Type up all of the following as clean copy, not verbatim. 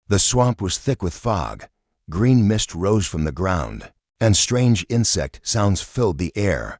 The swamp was thick with fog. Green mist rose from the ground, and strange insect sounds filled the air.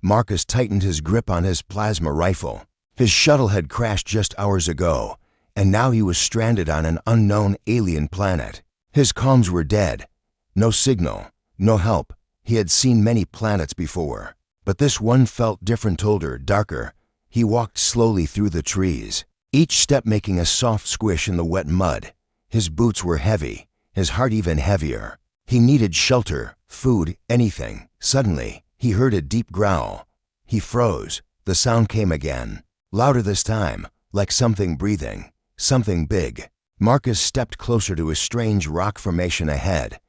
Marcus tightened his grip on his plasma rifle. His shuttle had crashed just hours ago, and now he was stranded on an unknown alien planet. His comms were dead. No signal, no help. He had seen many planets before, but this one felt different, older, darker. He walked slowly through the trees, each step making a soft squish in the wet mud. His boots were heavy, his heart even heavier. He needed shelter, food, anything. Suddenly, he heard a deep growl. He froze. The sound came again, louder this time, like something breathing, something big. Marcus stepped closer to a strange rock formation ahead,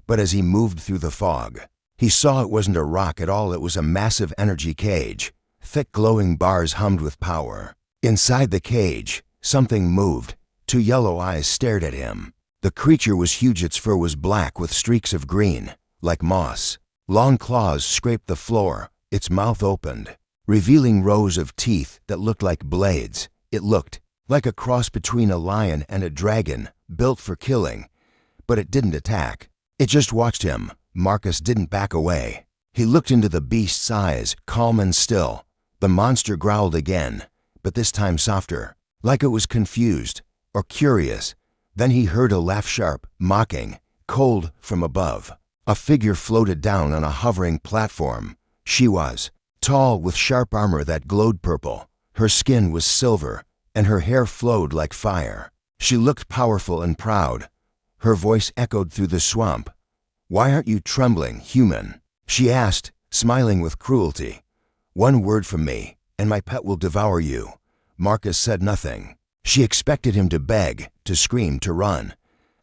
but as he moved through the fog, he saw it wasn't a rock at all. It was a massive energy cage. Thick glowing bars hummed with power. Inside the cage, something moved. Two yellow eyes stared at him. The creature was huge. Its fur was black with streaks of green, like moss. Long claws scraped the floor. Its mouth opened, revealing rows of teeth that looked like blades. It looked like a cross between a lion and a dragon, built for killing. But it didn't attack. It just watched him. Marcus didn't back away. He looked into the beast's eyes, calm and still. The monster growled again, but this time softer, like it was confused or curious. Then he heard a laugh, sharp, mocking, cold from above. A figure floated down on a hovering platform. She was tall, with sharp armor that glowed purple. Her skin was silver, and her hair flowed like fire. She looked powerful and proud. Her voice echoed through the swamp. "Why aren't you trembling, human?" she asked, smiling with cruelty. "One word from me, and my pet will devour you." Marcus said nothing. She expected him to beg, to scream, to run.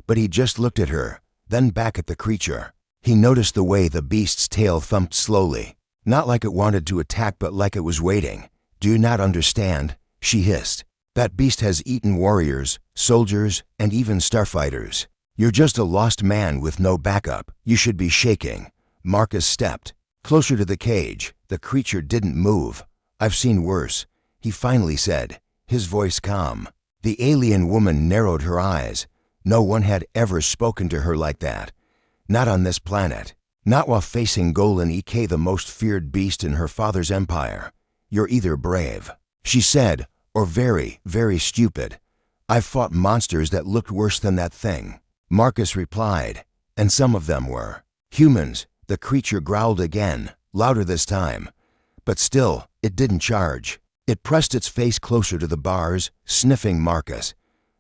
But he just looked at her, then back at the creature. He noticed the way the beast's tail thumped slowly. Not like it wanted to attack, but like it was waiting. "Do you not understand?" she hissed. "That beast has eaten warriors, soldiers, and even starfighters. You're just a lost man with no backup. You should be shaking." Marcus stepped closer to the cage. The creature didn't move. "I've seen worse," he finally said, his voice calm. The alien woman narrowed her eyes. No one had ever spoken to her like that. Not on this planet. Not while facing Golan Ek, the most feared beast in her father's empire. "You're either brave," she said, "or very, very stupid. I've fought monsters that looked worse than that thing." Marcus replied, "And some of them were humans." The creature growled again, louder this time. But still, it didn't charge. It pressed its face closer to the bars, sniffing Marcus.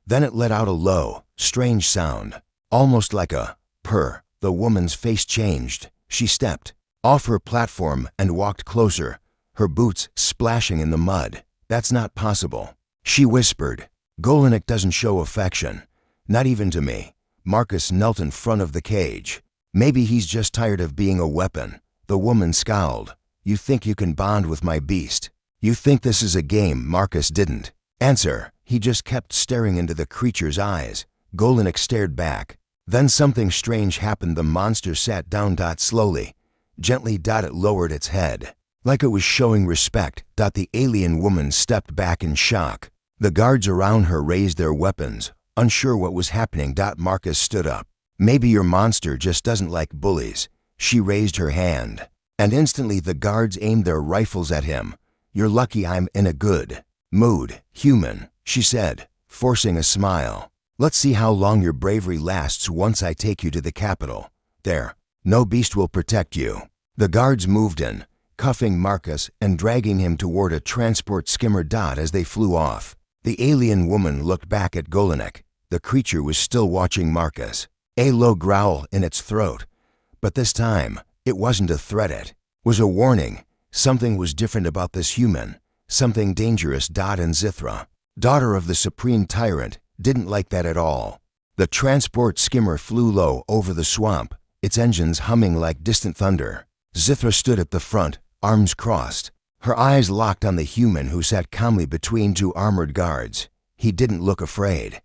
Then it let out a low, strange sound, almost like a purr. The woman's face changed. She stepped off her platform and walked closer, her boots splashing in the mud. "That's not possible," she whispered. "Golanek doesn't show affection. Not even to me." Marcus knelt in front of the cage. "Maybe he's just tired of being a weapon." The woman scowled. "You think you can bond with my beast? You think this is a game?" Marcus didn't answer. He just kept staring into the creature's eyes. Golanek stared back. Then something strange happened. The monster sat down. Slowly, gently. It lowered its head, like it was showing respect. The alien woman stepped back in shock. The guards around her raised their weapons, unsure what was happening. Marcus stood up. "Maybe your monster just doesn't like bullies." She raised her hand, and instantly the guards aimed their rifles at him. "You're lucky I'm in a good mood, human," she said, forcing a smile. "Let's see how long your bravery lasts once I take you to the capital. There, no beast will protect you." The guards moved in, cuffing Marcus and dragging him toward a transport skimmer. As they flew off, the alien woman looked back at Golanek. The creature was still watching Marcus. A low growl in its throat. But this time, it wasn't a threat. It was a warning. Something was different about this human. Something dangerous. And Zithra, daughter of the supreme tyrant, didn't like that at all. The transport skimmer flew low over the swamp, its engines humming like distant thunder. Zithra stood at the front, arms crossed, her eyes locked on the human who sat calmly between two armored guards. He didn't look afraid.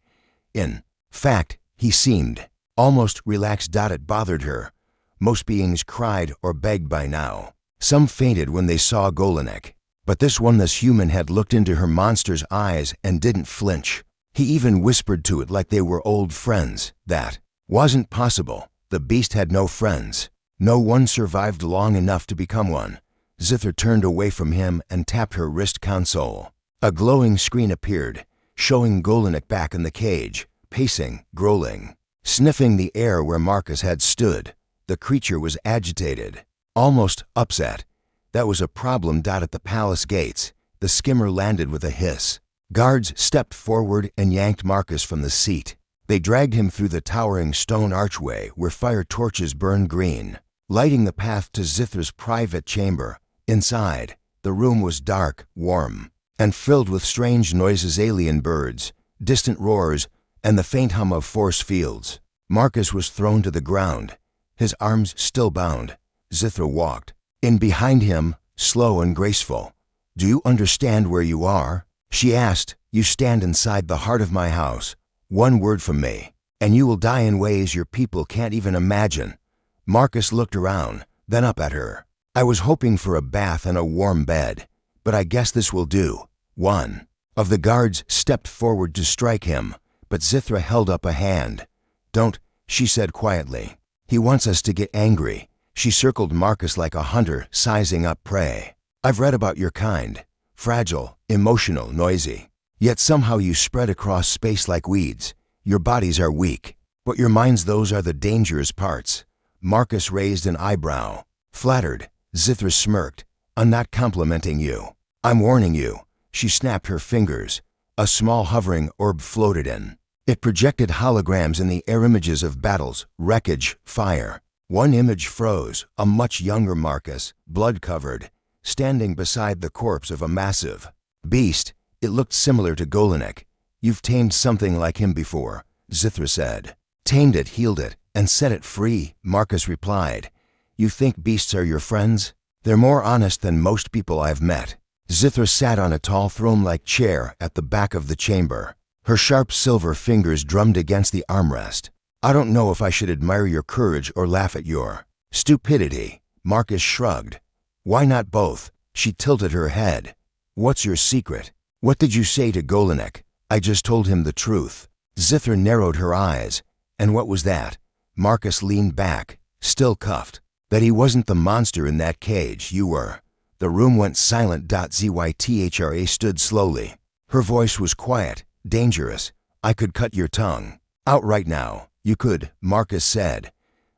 In fact, he seemed almost relaxed. It bothered her. Most beings cried or begged by now. Some fainted when they saw Golanek. But this human had looked into her monster's eyes and didn't flinch. He even whispered to it like they were old friends. That wasn't possible. The beast had no friends. No one survived long enough to become one. Zithra turned away from him and tapped her wrist console. A glowing screen appeared, showing Golinek back in the cage, pacing, growling, sniffing the air where Marcus had stood. The creature was agitated, almost upset. That was a problem. At the palace gates, the skimmer landed with a hiss. Guards stepped forward and yanked Marcus from the seat. They dragged him through the towering stone archway where fire torches burned green, lighting the path to Zithra's private chamber. Inside, the room was dark, warm, and filled with strange noises, alien birds, distant roars, and the faint hum of force fields. Marcus was thrown to the ground, his arms still bound. Zithra walked in behind him, slow and graceful. "Do you understand where you are?" she asked. "You stand inside the heart of my house. One word from me, and you will die in ways your people can't even imagine." Marcus looked around, then up at her. "I was hoping for a bath and a warm bed, but I guess this will do." One of the guards stepped forward to strike him, but Zithra held up a hand. "Don't," she said quietly. "He wants us to get angry." She circled Marcus like a hunter sizing up prey. "I've read about your kind. Fragile, emotional, noisy. Yet somehow you spread across space like weeds. Your bodies are weak, but your minds, those are the dangerous parts." Marcus raised an eyebrow. "Flattered." Zithra smirked. "I'm not complimenting you. I'm warning you." She snapped her fingers. A small hovering orb floated in. It projected holograms in the air, images of battles, wreckage, fire. One image froze, a much younger Marcus, blood-covered, standing beside the corpse of a massive beast. It looked similar to Golinek. "You've tamed something like him before," Zithra said. "Tamed it, healed it, and set it free," Marcus replied. "You think beasts are your friends? They're more honest than most people I've met." Zithra sat on a tall throne-like chair at the back of the chamber. Her sharp silver fingers drummed against the armrest. "I don't know if I should admire your courage or laugh at your stupidity." Marcus shrugged. "Why not both?" She tilted her head. "What's your secret? What did you say to Golinek?" "I just told him the truth." Zithra narrowed her eyes. "And what was that?" Marcus leaned back, still cuffed. "That he wasn't the monster in that cage, you were." The room went silent. Zythra stood slowly. Her voice was quiet, dangerous. "I could cut your tongue out right now." "You could," Marcus said.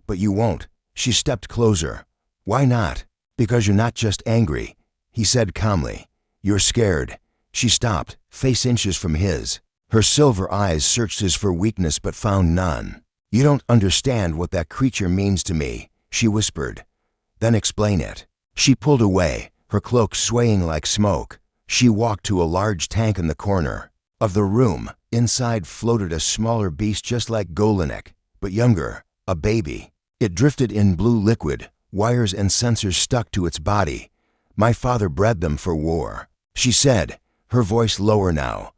"But you won't." She stepped closer. "Why not?" "Because you're not just angry," he said calmly. "You're scared." She stopped, face inches from his. Her silver eyes searched his for weakness but found none. "You don't understand what that creature means to me," she whispered. "Then explain it." She pulled away, her cloak swaying like smoke. She walked to a large tank in the corner of the room. Inside floated a smaller beast just like Golinek, but younger, a baby. It drifted in blue liquid, wires and sensors stuck to its body. "My father bred them for war," she said, her voice lower now.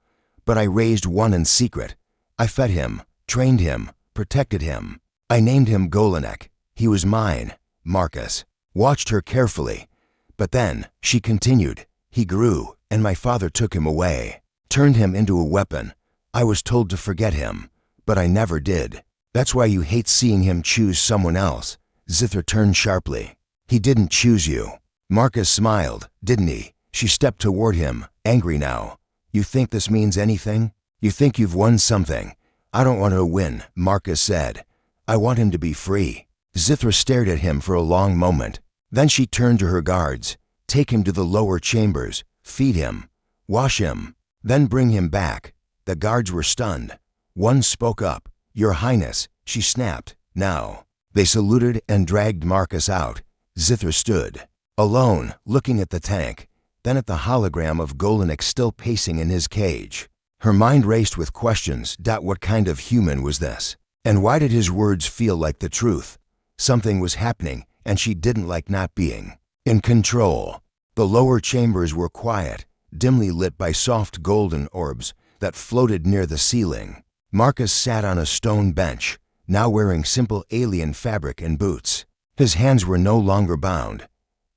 "But I raised one in secret. I fed him, trained him, protected him. I named him Golinek. He was mine." Marcus watched her carefully. "But then," she continued, "he grew, and my father took him away, turned him into a weapon. I was told to forget him, but I never did. That's why you hate seeing him choose someone else." Zithra turned sharply. "He didn't choose you." Marcus smiled. "Didn't he?" She stepped toward him, angry now. "You think this means anything? You think you've won something?" "I don't want to win," Marcus said. "I want him to be free." Zithra stared at him for a long moment. Then she turned to her guards. "Take him to the lower chambers, feed him, wash him, then bring him back." The guards were stunned. One spoke up. "Your Highness," she snapped. "Now." They saluted and dragged Marcus out. Zithra stood, alone, looking at the tank, then at the hologram of Golinek still pacing in his cage. Her mind raced with questions. What kind of human was this? And why did his words feel like the truth? Something was happening, and she didn't like not being in control. The lower chambers were quiet, dimly lit by soft golden orbs that floated near the ceiling. Marcus sat on a stone bench, now wearing simple alien fabric and boots. His hands were no longer bound.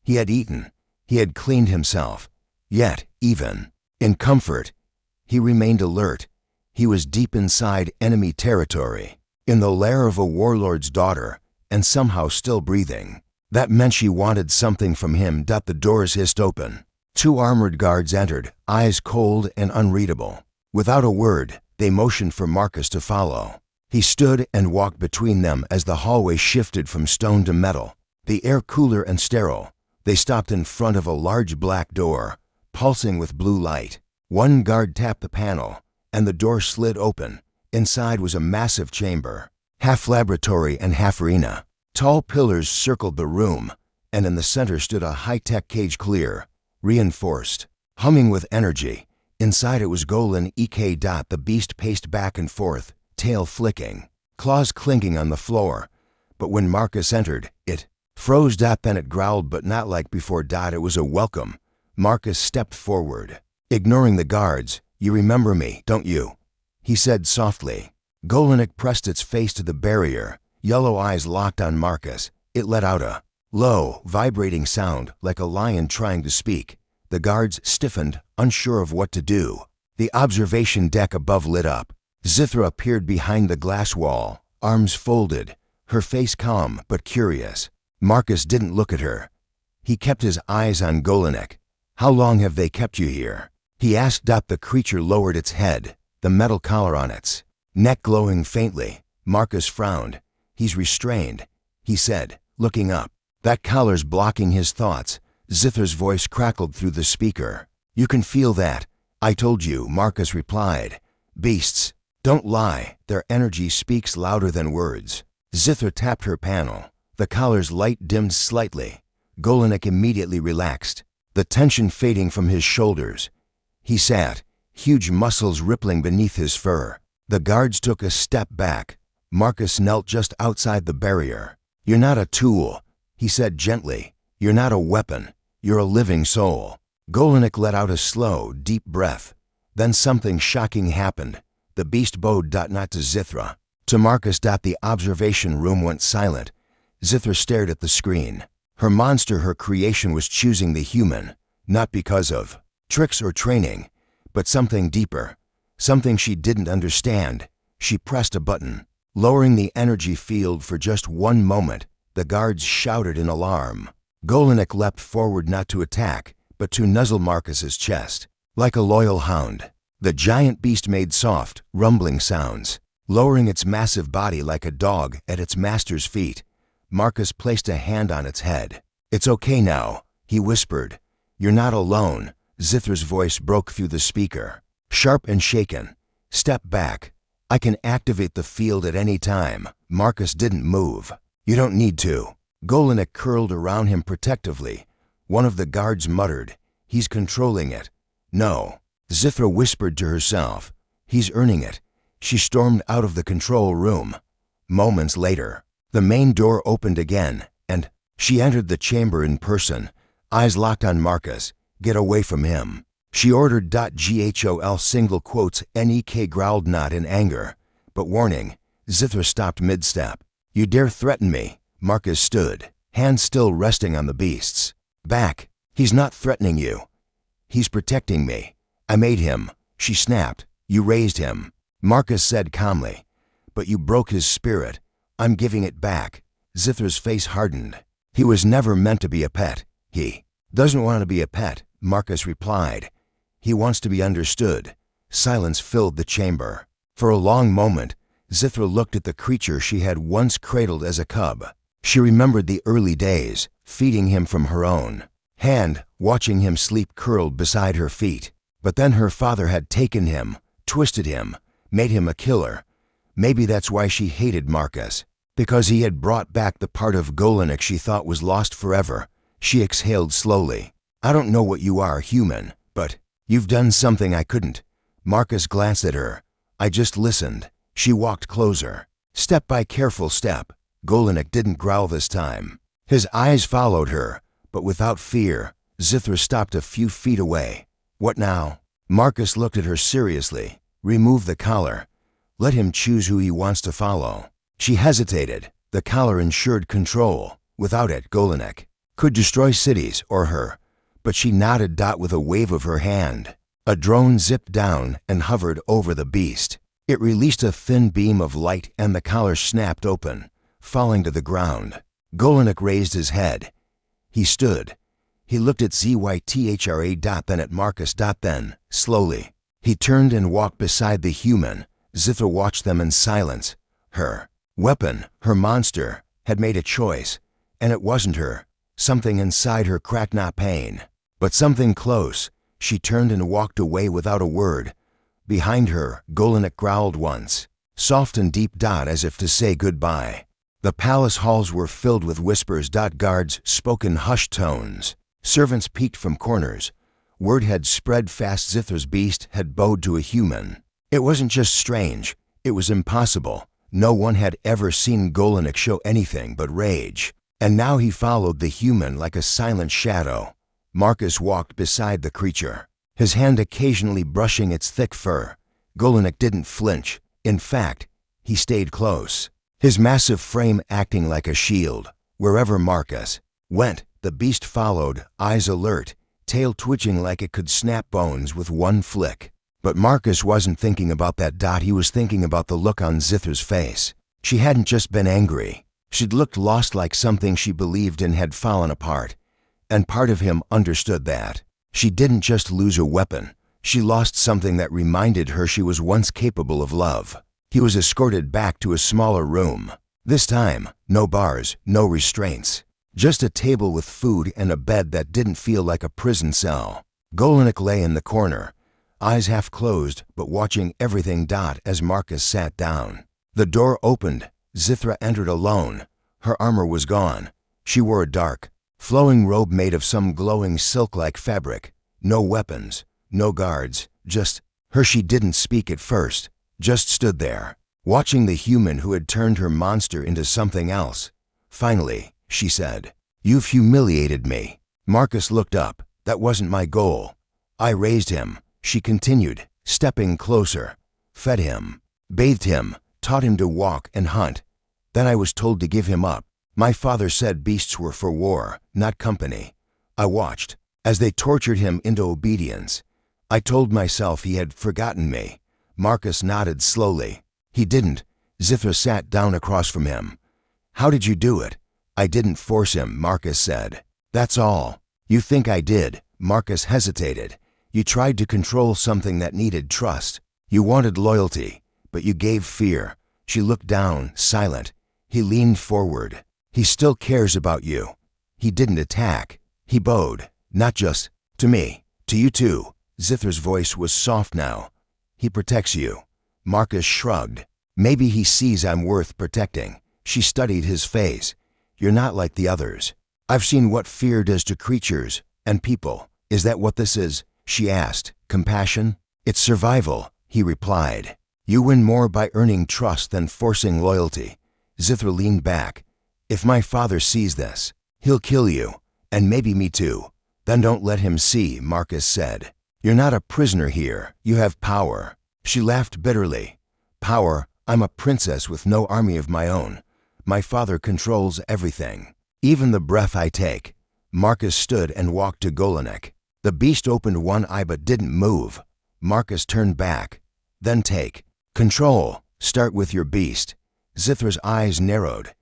He had eaten. He had cleaned himself. Yet, even in comfort, he remained alert. He was deep inside enemy territory, in the lair of a warlord's daughter, and somehow still breathing. That meant she wanted something from him. The doors hissed open. 2 armored guards entered, eyes cold and unreadable. Without a word, they motioned for Marcus to follow. He stood and walked between them as the hallway shifted from stone to metal, the air cooler and sterile. They stopped in front of a large black door, pulsing with blue light. One guard tapped the panel, and the door slid open. Inside was a massive chamber, half laboratory and half arena. Tall pillars circled the room, and in the center stood a high-tech cage, clear, reinforced, humming with energy. Inside it was Golan Ek. The beast paced back and forth, tail flicking, claws clinking on the floor. But when Marcus entered, it froze. Then it growled, but not like before. It was a welcome. Marcus stepped forward, ignoring the guards. "You remember me, don't you?" he said softly. Golanek pressed its face to the barrier. Yellow eyes locked on Marcus. It let out a low, vibrating sound, like a lion trying to speak. The guards stiffened, unsure of what to do. The observation deck above lit up. Zithra appeared behind the glass wall, arms folded, her face calm but curious. Marcus didn't look at her. He kept his eyes on Golanek. "How long have they kept you here?" he asked. The creature lowered its head, the metal collar on its neck glowing faintly. Marcus frowned. "He's restrained," he said, looking up. "That collar's blocking his thoughts." Zithra's voice crackled through the speaker. "You can feel that." "I told you," Marcus replied. "Beasts don't lie. Their energy speaks louder than words." Zithra tapped her panel. The collar's light dimmed slightly. Golanek immediately relaxed, the tension fading from his shoulders. He sat, huge muscles rippling beneath his fur. The guards took a step back. Marcus knelt just outside the barrier. "You're not a tool," he said gently. "You're not a weapon. You're a living soul." Golanek let out a slow, deep breath. Then something shocking happened. The beast bowed, not to Zithra, to Marcus. The observation room went silent. Zithra stared at the screen. Her monster, her creation, was choosing the human, not because of tricks or training, but something deeper, something she didn't understand. She pressed a button, lowering the energy field for just one moment. The guards shouted in alarm. Golanek leapt forward, not to attack, but to nuzzle Marcus's chest. Like a loyal hound, the giant beast made soft, rumbling sounds, lowering its massive body like a dog at its master's feet. Marcus placed a hand on its head. "It's okay now," he whispered. "You're not alone." Zithra's voice broke through the speaker, sharp and shaken. "Step back. I can activate the field at any time." Marcus didn't move. "You don't need to." Golanek curled around him protectively. One of the guards muttered, "He's controlling it." "No," Zithra whispered to herself. "He's earning it." She stormed out of the control room. Moments later, the main door opened again, and she entered the chamber in person, eyes locked on Marcus. "Get away from him," she ordered. Gol single quotes Nek growled, not in anger, but warning. Zithra stopped mid-step. "You dare threaten me?" Marcus stood, hands still resting on the beast's back. "He's not threatening you. He's protecting me. I made him," she snapped. "You raised him," Marcus said calmly. "But you broke his spirit. I'm giving it back." Zithra's face hardened. "He was never meant to be a pet." "He doesn't want to be a pet," Marcus replied. "He wants to be understood." Silence filled the chamber. For a long moment, Zithra looked at the creature she had once cradled as a cub. She remembered the early days, feeding him from her own hand, watching him sleep curled beside her feet. But then her father had taken him, twisted him, made him a killer. Maybe that's why she hated Marcus, because he had brought back the part of Golanek she thought was lost forever. She exhaled slowly. "I don't know what you are, human, but you've done something I couldn't." Marcus glanced at her. "I just listened." She walked closer, step by careful step. Golanek didn't growl this time. His eyes followed her, but without fear. Zithra stopped a few feet away. "What now?" Marcus looked at her seriously. "Remove the collar. Let him choose who he wants to follow." She hesitated. The collar ensured control. Without it, Golanek could destroy cities or her. But she nodded. With a wave of her hand, a drone zipped down and hovered over the beast. It released a thin beam of light and the collar snapped open, falling to the ground. Golinek raised his head. He stood. He looked at Zythra, then at Marcus. Then, slowly, he turned and walked beside the human. Zythra watched them in silence. Her weapon, her monster, had made a choice, and it wasn't her. Something inside her cracked, not pain, but something close. She turned and walked away without a word. Behind her, Golinek growled once, soft and deep, as if to say goodbye. The palace halls were filled with whispers. Guards spoke in hushed tones. Servants peeked from corners. Word had spread fast. Zythra's beast had bowed to a human. It wasn't just strange, it was impossible. No one had ever seen Golinek show anything but rage. And now he followed the human like a silent shadow. Marcus walked beside the creature, his hand occasionally brushing its thick fur. Golinek didn't flinch. In fact, he stayed close, his massive frame acting like a shield. Wherever Marcus went, the beast followed, eyes alert, tail twitching like it could snap bones with one flick. But Marcus wasn't thinking about that. He was thinking about the look on Zythra's face. She hadn't just been angry. She'd looked lost, like something she believed in had fallen apart. And part of him understood that. She didn't just lose a weapon. She lost something that reminded her she was once capable of love. He was escorted back to a smaller room. This time, no bars, no restraints. Just a table with food and a bed that didn't feel like a prison cell. Golinek lay in the corner, eyes half closed but watching everything. As Marcus sat down, the door opened. Zythra entered alone. Her armor was gone. She wore a dark, flowing robe made of some glowing silk-like fabric. No weapons, no guards, just her. She didn't speak at first, just stood there, watching the human who had turned her monster into something else. Finally, she said, "You've humiliated me." Marcus looked up. "That wasn't my goal. I raised him," she continued, stepping closer. "Fed him, bathed him, taught him to walk and hunt. Then I was told to give him up. My father said beasts were for war, not company. I watched as they tortured him into obedience. I told myself he had forgotten me." Marcus nodded slowly. "He didn't." Zythra sat down across from him. "How did you do it?" "I didn't force him," Marcus said. "That's all." "You think I did?" Marcus hesitated. "You tried to control something that needed trust. You wanted loyalty, but you gave fear." She looked down, silent. He leaned forward. "He still cares about you." He didn't attack. He bowed. "Not just to me, to you too." Zythra's voice was soft now. "He protects you." Marcus shrugged. "Maybe he sees I'm worth protecting." She studied his face. "You're not like the others. I've seen what fear does to creatures and people." "Is that what this is?" she asked. "Compassion?" "It's survival," he replied. "You win more by earning trust than forcing loyalty." Zythra leaned back. "If my father sees this, he'll kill you, and maybe me too." "Then don't let him see," Marcus said. "You're not a prisoner here. You have power." She laughed bitterly. "Power? I'm a princess with no army of my own. My father controls everything, even the breath I take." Marcus stood and walked to Golinek. The beast opened one eye but didn't move. Marcus turned back. "Then take control. Start with your beast." Zythra's eyes narrowed.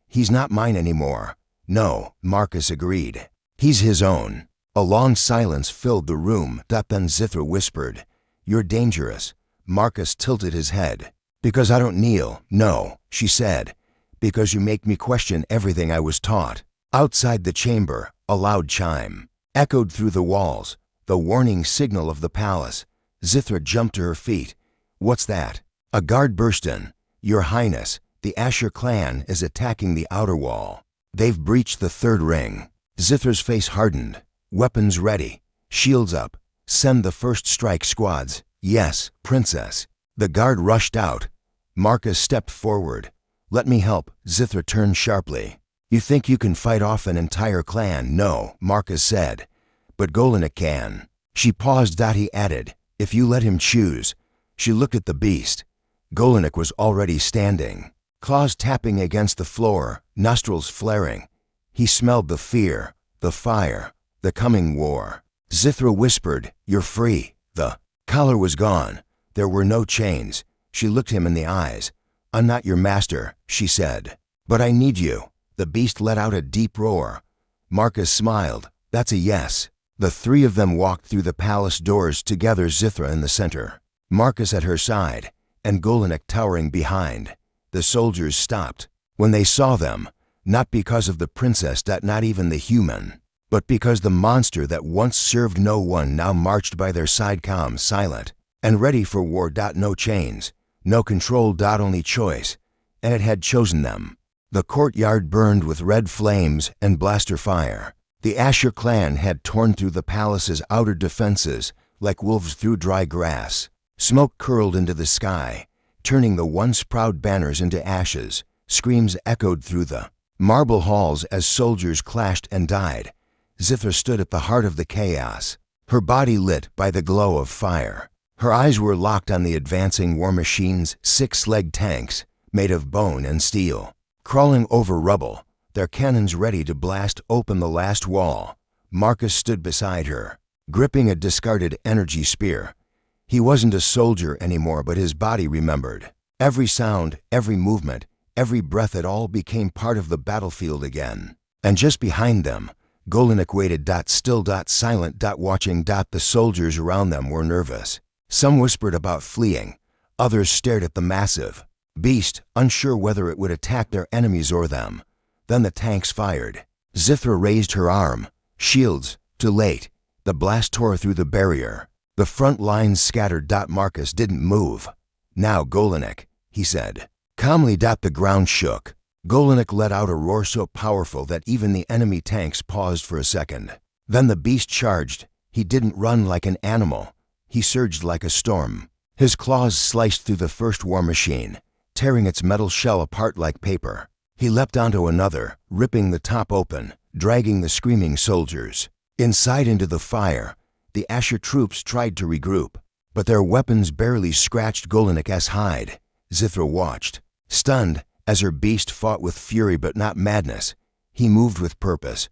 "He's not mine anymore." "No," Marcus agreed. "He's his own." A long silence filled the room. Then Zythra whispered, "You're dangerous." Marcus tilted his head. "Because I don't kneel." "No," she said. "Because you make me question everything I was taught." Outside the chamber, a loud chime echoed through the walls, the warning signal of the palace. Zythra jumped to her feet. "What's that?" A guard burst in. "Your Highness, the Asher clan is attacking the outer wall. They've breached the third ring." Zythra's face hardened. "Weapons ready. Shields up. Send the first strike squads." "Yes, Princess." The guard rushed out. Marcus stepped forward. "Let me help." Zythra turned sharply. "You think you can fight off an entire clan?" "No," Marcus said. "But Golinek can." She paused. He added, "If you let him choose." She looked at the beast. Golinek was already standing, claws tapping against the floor, nostrils flaring. He smelled the fear, the fire, the coming war. Zythra whispered, "You're free." The collar was gone. There were no chains. She looked him in the eyes. "I'm not your master," she said. "But I need you." The beast let out a deep roar. Marcus smiled. "That's a yes." The three of them walked through the palace doors together, Zithra in the center, Marcus at her side, and Golinek towering behind. The soldiers stopped when they saw them, not because of the princess, not even the human, but because the monster that once served no one now marched by their side, calm, silent, and ready for war. No chains, no control. Only choice, and it had chosen them. The courtyard burned with red flames and blaster fire. The Asher clan had torn through the palace's outer defenses like wolves through dry grass. Smoke curled into the sky, turning the once proud banners into ashes. Screams echoed through the marble halls as soldiers clashed and died. Zithra stood at the heart of the chaos, her body lit by the glow of fire. Her eyes were locked on the advancing war machines, 6-legged tanks made of bone and steel, crawling over rubble, their cannons ready to blast open the last wall. Marcus stood beside her, gripping a discarded energy spear. He wasn't a soldier anymore, but his body remembered. Every sound, every movement, every breath, it all became part of the battlefield again. And just behind them, Golinek waited, still, silent, watching. The soldiers around them were nervous. Some whispered about fleeing. Others stared at the massive beast, unsure whether it would attack their enemies or them. Then the tanks fired. Zithra raised her arm. Shields. Too late. The blast tore through the barrier. The front lines scattered. Marcus didn't move. "Now, Golinek," he said calmly. The ground shook. Golinek let out a roar so powerful that even the enemy tanks paused for a second. Then the beast charged. He didn't run like an animal. He surged like a storm. His claws sliced through the first war machine, tearing its metal shell apart like paper. He leapt onto another, ripping the top open, dragging the screaming soldiers inside into the fire. The Asher troops tried to regroup, but their weapons barely scratched Golenek's hide. Zithra watched, stunned, as her beast fought with fury but not madness. He moved with purpose.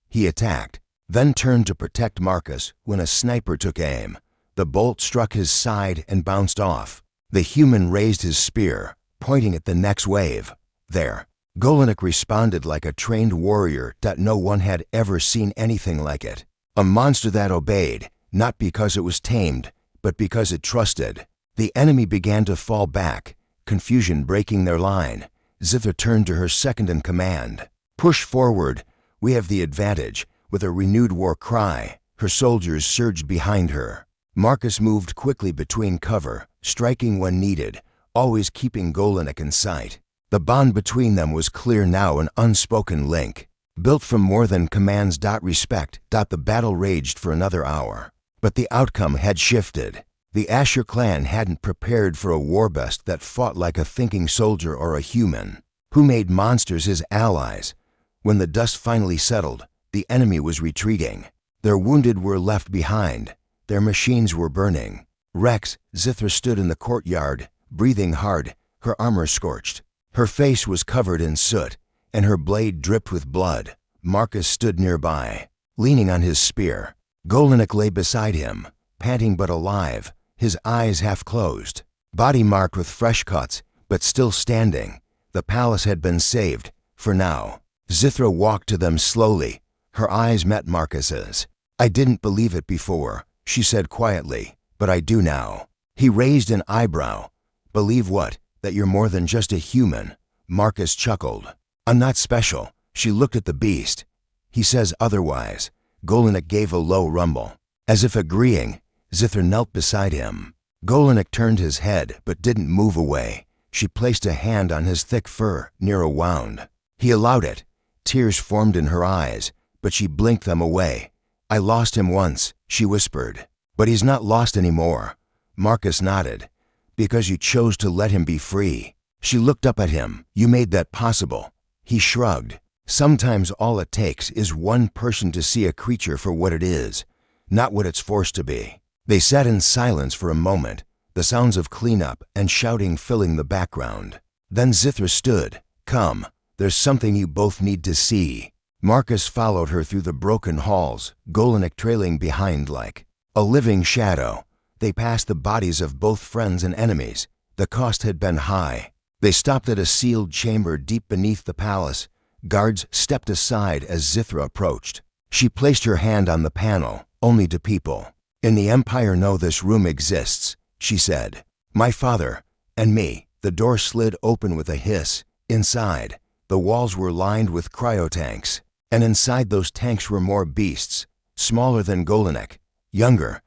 He attacked, then turned to protect Marcus when a sniper took aim. The bolt struck his side and bounced off. The human raised his spear, pointing at the next wave. There. Golinek responded like a trained warrior. No one had ever seen anything like it. A monster that obeyed, not because it was tamed, but because it trusted. The enemy began to fall back, confusion breaking their line. Zithra turned to her second-in-command. "Push forward. We have the advantage." With a renewed war cry, her soldiers surged behind her. Marcus moved quickly between cover, striking when needed, always keeping Golinek in sight. The bond between them was clear now, an unspoken link, built from more than commands. Respect. The battle raged for another hour. But the outcome had shifted. The Asher clan hadn't prepared for a warbest that fought like a thinking soldier or a human, who made monsters his allies. When the dust finally settled, the enemy was retreating. Their wounded were left behind. Their machines were burning. Rex. Zithra stood in the courtyard, breathing hard, her armor scorched. Her face was covered in soot, and her blade dripped with blood. Marcus stood nearby, leaning on his spear. Golinek lay beside him, panting but alive, his eyes half closed, body marked with fresh cuts, but still standing. The palace had been saved, for now. Zithra walked to them slowly. Her eyes met Marcus's. "I didn't believe it before," she said quietly, "but I do now." He raised an eyebrow. "Believe what? That you're more than just a human?" Marcus chuckled. "I'm not special." She looked at the beast. "He says otherwise." Golinek gave a low rumble. As if agreeing, Zithra knelt beside him. Golinek turned his head but didn't move away. She placed a hand on his thick fur near a wound. He allowed it. Tears formed in her eyes, but she blinked them away. "I lost him once," she whispered. "But he's not lost anymore." Marcus nodded. "Because you chose to let him be free." She looked up at him. "You made that possible." He shrugged. "Sometimes all it takes is one person to see a creature for what it is, not what it's forced to be." They sat in silence for a moment, the sounds of cleanup and shouting filling the background. Then Zithra stood. "Come, there's something you both need to see." Marcus followed her through the broken halls, Golinek trailing behind like a living shadow. They passed the bodies of both friends and enemies, The cost had been high. They stopped at a sealed chamber deep beneath the palace. Guards stepped aside as Zithra approached. She placed her hand on the panel, only to people. "In the Empire know this room exists," she said. "My father and me." The door slid open with a hiss. Inside, the walls were lined with cryotanks, and inside those tanks were more beasts, smaller than Golinek, younger,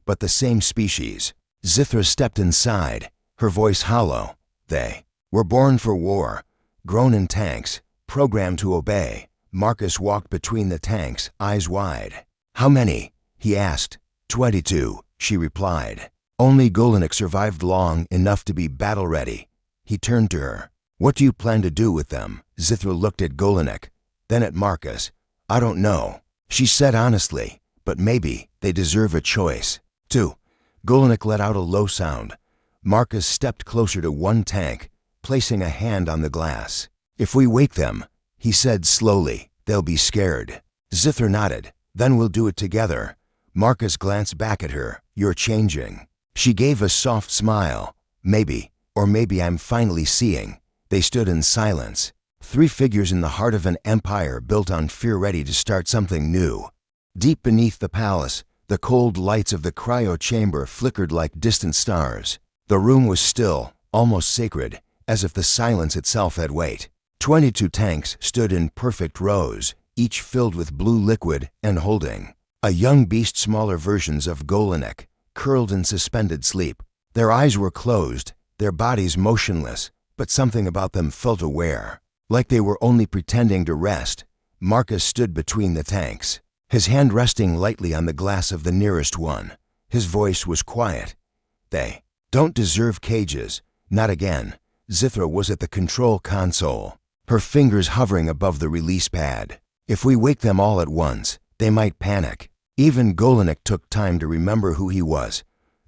but the same species. Zithra stepped inside, her voice hollow. "They were born for war, grown in tanks, programmed to obey." Marcus walked between the tanks, eyes wide. "How many?" he asked. 22, she replied. "Only Golinek survived long enough to be battle-ready." He turned to her. "What do you plan to do with them?" Zithra looked at Golinek, then at Marcus. "I don't know," she said honestly, "but maybe they deserve a choice." 2. Golinek let out a low sound. Marcus stepped closer to one tank, placing a hand on the glass. "If we wake them," he said slowly, "they'll be scared." Zithra nodded. "Then we'll do it together." Marcus glanced back at her. "You're changing." She gave a soft smile. "Maybe, or maybe I'm finally seeing." They stood in silence. 3 figures in the heart of an empire built on fear, ready to start something new. Deep beneath the palace, the cold lights of the cryo chamber flickered like distant stars. The room was still, almost sacred, as if the silence itself had weight. 22 tanks stood in perfect rows, each filled with blue liquid and holding a young beast, smaller versions of Golinek, curled in suspended sleep. Their eyes were closed, their bodies motionless, but something about them felt aware, like they were only pretending to rest. Marcus stood between the tanks, his hand resting lightly on the glass of the nearest one. His voice was quiet. "They don't deserve cages, not again." Zithra was at the control console, her fingers hovering above the release pad. "If we wake them all at once, they might panic." Even Golinek took time to remember who he was.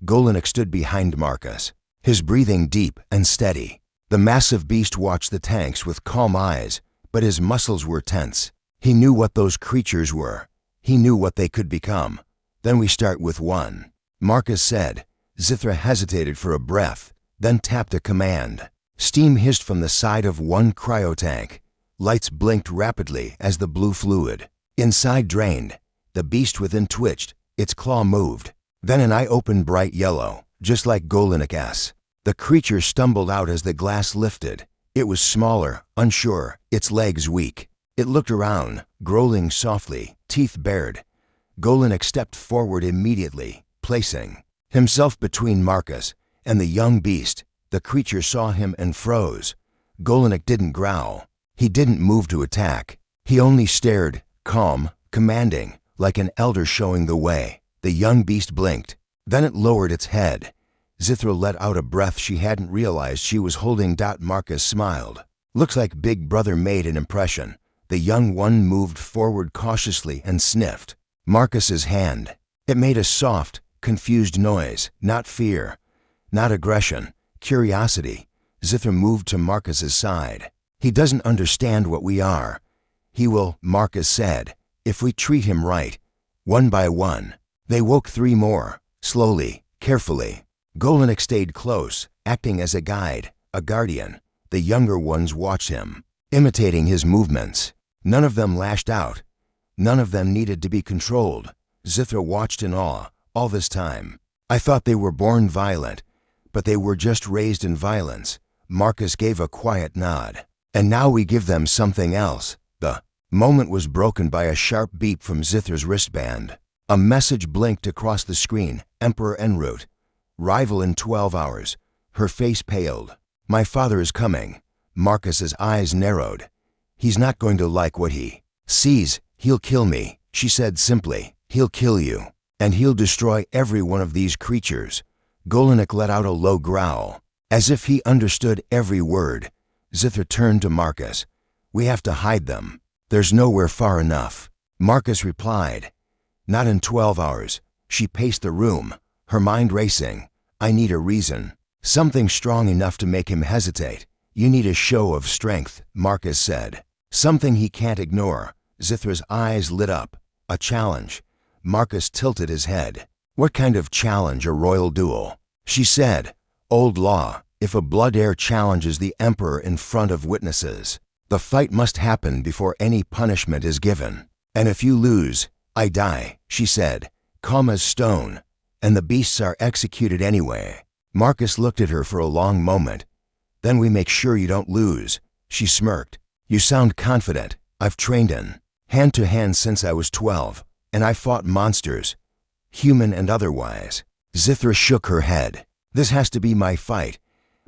Golinek stood behind Marcus, his breathing deep and steady. The massive beast watched the tanks with calm eyes, but his muscles were tense. He knew what those creatures were. He knew what they could become. "Then we start with one," Marcus said. Zithra hesitated for a breath, then tapped a command. Steam hissed from the side of one cryotank. Lights blinked rapidly as the blue fluid inside drained. The beast within twitched, its claw moved. Then an eye opened bright yellow, just like Golinek's. The creature stumbled out as the glass lifted. It was smaller, unsure, its legs weak. It looked around, growling softly, teeth bared. Golinek stepped forward immediately, placing himself between Marcus and the young beast. The creature saw him and froze. Golinek didn't growl. He didn't move to attack. He only stared, calm, commanding, like an elder showing the way. The young beast blinked. Then it lowered its head. Zithra let out a breath she hadn't realized she was holding. Marcus smiled. "Looks like Big Brother made an impression." The young one moved forward cautiously and sniffed Marcus's hand. It made a soft, confused noise, not fear, not aggression, curiosity. Zithra moved to Marcus's side. "He doesn't understand what we are. He will," Marcus said, "if we treat him right." One by one, they woke 3 more, slowly, carefully. Golinek stayed close, acting as a guide, a guardian. The younger ones watched him, imitating his movements. None of them lashed out. None of them needed to be controlled. Zithra watched in awe all this time. "I thought they were born violent, but they were just raised in violence." Marcus gave a quiet nod. "And now we give them something else." The moment was broken by a sharp beep from Zithra's wristband. A message blinked across the screen. "Emperor en route. Arrival in 12 hours. Her face paled. "My father is coming." Marcus's eyes narrowed. "He's not going to like what he sees. He'll kill me," she said simply. "He'll kill you. And he'll destroy every one of these creatures." Golinek let out a low growl, as if he understood every word. Zithra turned to Marcus. "We have to hide them. There's nowhere far enough." Marcus replied, "Not in 12 hours. She paced the room, her mind racing. "I need a reason. Something strong enough to make him hesitate." "You need a show of strength," Marcus said. "Something he can't ignore." Zithra's eyes lit up. "A challenge." Marcus tilted his head. "What kind of challenge? A royal duel?" She said. "Old law. if a blood heir challenges the Emperor in front of witnesses, the fight must happen before any punishment is given. And if you lose, I die, she said, calm as stone, and the beasts are executed anyway. Marcus looked at her for a long moment. Then we make sure you don't lose, she smirked. You sound confident. I've trained in hand-to-hand since I was 12, and I fought monsters, human and otherwise. Zithra shook her head. This has to be my fight,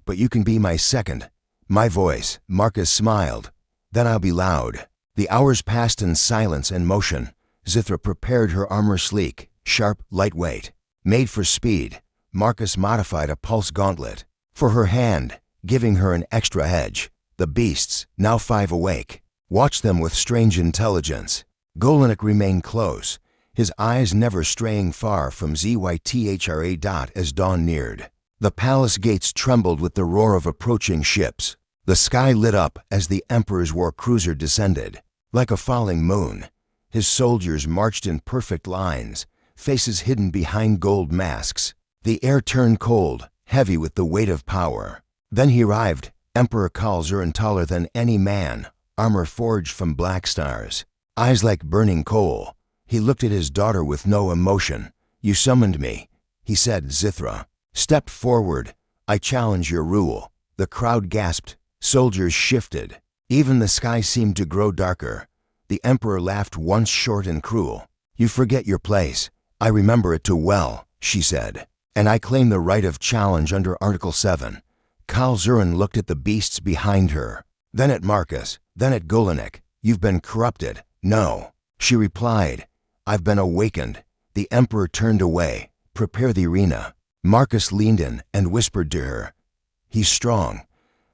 but you can be my second. My voice, Marcus smiled. Then I'll be loud. The hours passed in silence and motion. Zithra prepared her armor sleek, sharp, lightweight. Made for speed, Marcus modified a pulse gauntlet for her hand, giving her an extra edge. The beasts, now 5 awake, watched them with strange intelligence. Golinik remained close, his eyes never straying far from Zythra. As dawn neared, the palace gates trembled with the roar of approaching ships. The sky lit up as the Emperor's war cruiser descended. Like a falling moon, his soldiers marched in perfect lines, faces hidden behind gold masks. The air turned cold, heavy with the weight of power. Then he arrived, Emperor Kal-Zuran, taller than any man, armor forged from black stars, eyes like burning coal. He looked at his daughter with no emotion. You summoned me, he said. Zithra stepped forward. I challenge your rule. The crowd gasped. Soldiers shifted. Even the sky seemed to grow darker. The Emperor laughed once, short and cruel. You forget your place. I remember it too well, she said. And I claim the right of challenge under Article 7. Kal-Zuran looked at the beasts behind her, then at Marcus, then at Golinik. You've been corrupted. No, she replied. I've been awakened. The Emperor turned away. Prepare the arena. Marcus leaned in and whispered to her. He's strong,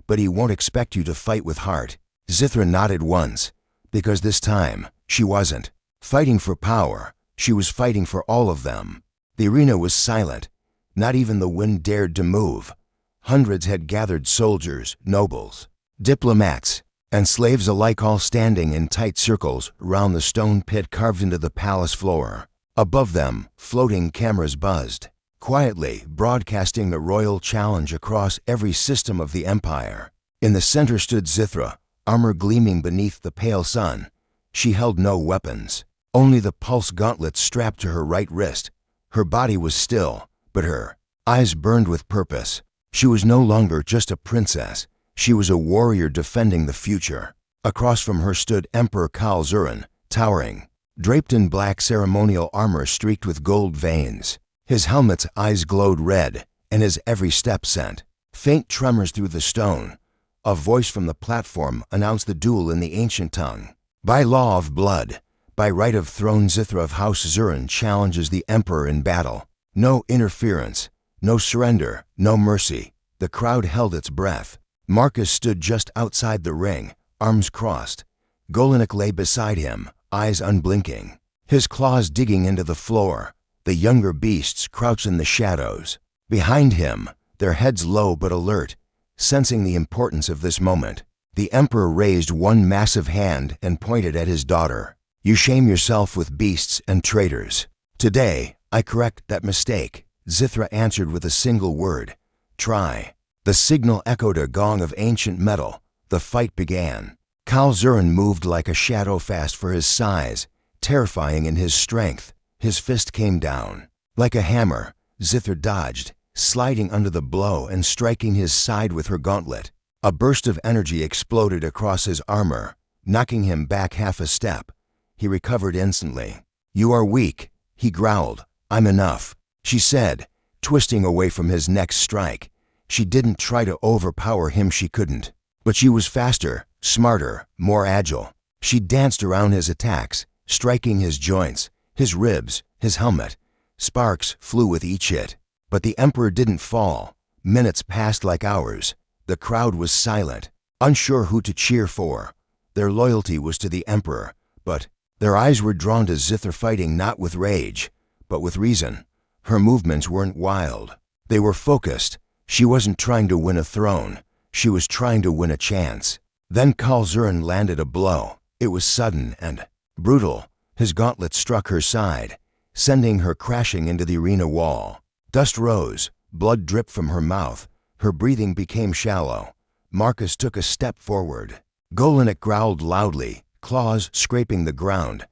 but he won't expect you to fight with heart. Zithra nodded once, because this time, she wasn't fighting for power. She was fighting for all of them. The arena was silent. Not even the wind dared to move. Hundreds had gathered, soldiers, nobles, diplomats, and slaves alike, all standing in tight circles round the stone pit carved into the palace floor. Above them, floating cameras buzzed, quietly broadcasting the royal challenge across every system of the empire. In the center stood Zithra, armor gleaming beneath the pale sun. She held no weapons, only the pulse gauntlet strapped to her right wrist. Her body was still, but her eyes burned with purpose. She was no longer just a princess. She was a warrior defending the future. Across from her stood Emperor Kal-Zuran, towering, draped in black ceremonial armor streaked with gold veins. His helmet's eyes glowed red, and his every step sent faint tremors through the stone. A voice from the platform announced the duel in the ancient tongue. By law of blood, by right of throne, Zithra of House Zuran challenges the Emperor in battle. No interference, no surrender, no mercy. The crowd held its breath. Marcus stood just outside the ring, arms crossed. Golinik lay beside him, eyes unblinking, his claws digging into the floor. The younger beasts crouched in the shadows. Behind him, their heads low but alert, sensing the importance of this moment. The Emperor raised one massive hand and pointed at his daughter. You shame yourself with beasts and traitors. Today, I correct that mistake. Zithra answered with a single word. Try. The signal echoed a gong of ancient metal. The fight began. Kal-Zuran moved like a shadow, fast for his size, terrifying in his strength. His fist came down. Like a hammer, Zithra dodged, sliding under the blow and striking his side with her gauntlet. A burst of energy exploded across his armor, knocking him back half a step. He recovered instantly. You are weak, he growled. I'm enough, she said, twisting away from his next strike. She didn't try to overpower him, she couldn't. But she was faster, smarter, more agile. She danced around his attacks, striking his joints, his ribs, his helmet. Sparks flew with each hit. But the Emperor didn't fall. Minutes passed like hours. The crowd was silent, unsure who to cheer for. Their loyalty was to the Emperor, but their eyes were drawn to Zithra, fighting not with rage, but with reason. Her movements weren't wild. They were focused. She wasn't trying to win a throne. She was trying to win a chance. Then Kal-Zuran landed a blow. It was sudden and brutal. His gauntlet struck her side, sending her crashing into the arena wall. Dust rose, blood dripped from her mouth. Her breathing became shallow. Marcus took a step forward. Golinik growled loudly, claws scraping the ground.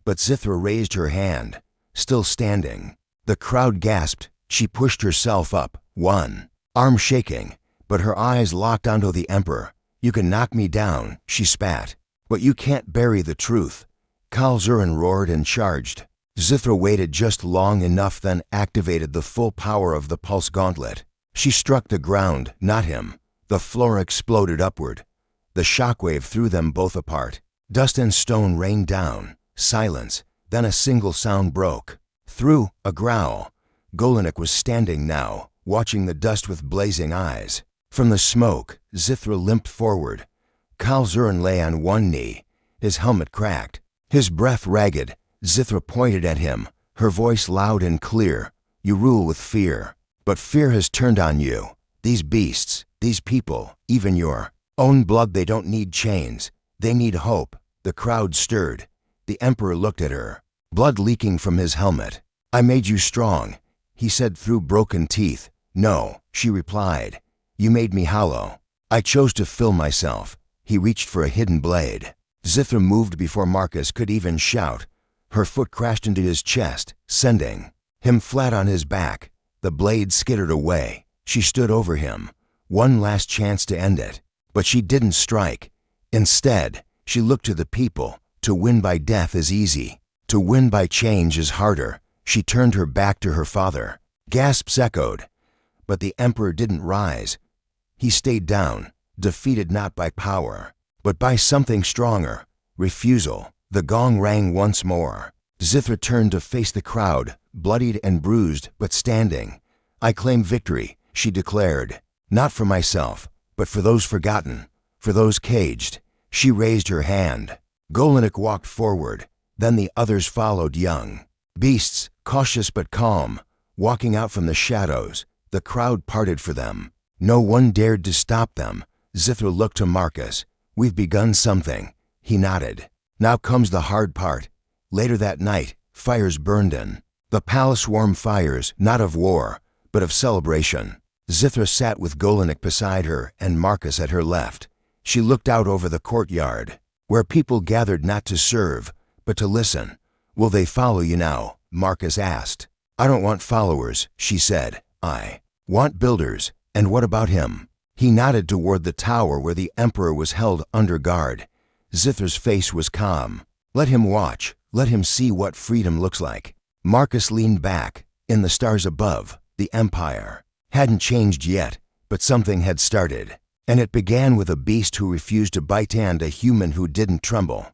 But Zithra raised her hand, still standing. The crowd gasped. She pushed herself up, one arm shaking, but her eyes locked onto the Emperor. "You can knock me down," she spat, "but you can't bury the truth." Kalzurin roared and charged. Zithra waited just long enough, then activated the full power of the pulse gauntlet. She struck the ground, not him. The floor exploded upward. The shockwave threw them both apart. Dust and stone rained down. Silence. Then a single sound broke. Through a growl. Golinik was standing now, watching the dust with blazing eyes. From the smoke, Zithra limped forward. Kalzurin lay on one knee. His helmet cracked. His breath ragged. Zithra pointed at him, her voice loud and clear. "You rule with fear. But fear has turned on you. These beasts, these people, even your own blood, they don't need chains. They need hope." The crowd stirred. The Emperor looked at her, blood leaking from his helmet. "I made you strong," he said through broken teeth. "No," she replied. "You made me hollow. I chose to fill myself." He reached for a hidden blade. Zithra moved before Marcus could even shout. Her foot crashed into his chest, sending him flat on his back. The blade skittered away. She stood over him. One last chance to end it. But she didn't strike. Instead, she looked to the people. To win by death is easy. To win by change is harder. She turned her back to her father. Gasps echoed. But the Emperor didn't rise. He stayed down, defeated not by power, but by something stronger. Refusal. The gong rang once more. Zithra turned to face the crowd, bloodied and bruised, but standing. "I claim victory," she declared. "Not for myself, but for those forgotten, for those caged." She raised her hand. Golinik walked forward. Then the others followed, young beasts, cautious but calm, walking out from the shadows. The crowd parted for them. No one dared to stop them. Zithra looked to Marcus. "We've begun something." He nodded. "Now comes the hard part." Later that night, fires burned in the palace, warm fires, not of war, but of celebration. Zithra sat with Golinik beside her and Marcus at her left. She looked out over the courtyard, where people gathered not to serve, but to listen. "Will they follow you now?" Marcus asked. "I don't want followers," she said. "I want builders." "And what about him?" He nodded toward the tower where the Emperor was held under guard. Zithra's face was calm. "Let him watch. Let him see what freedom looks like." Marcus leaned back. In the stars above, the Empire hadn't changed yet, but something had started. And it began with a beast who refused to bite, and a human who didn't tremble.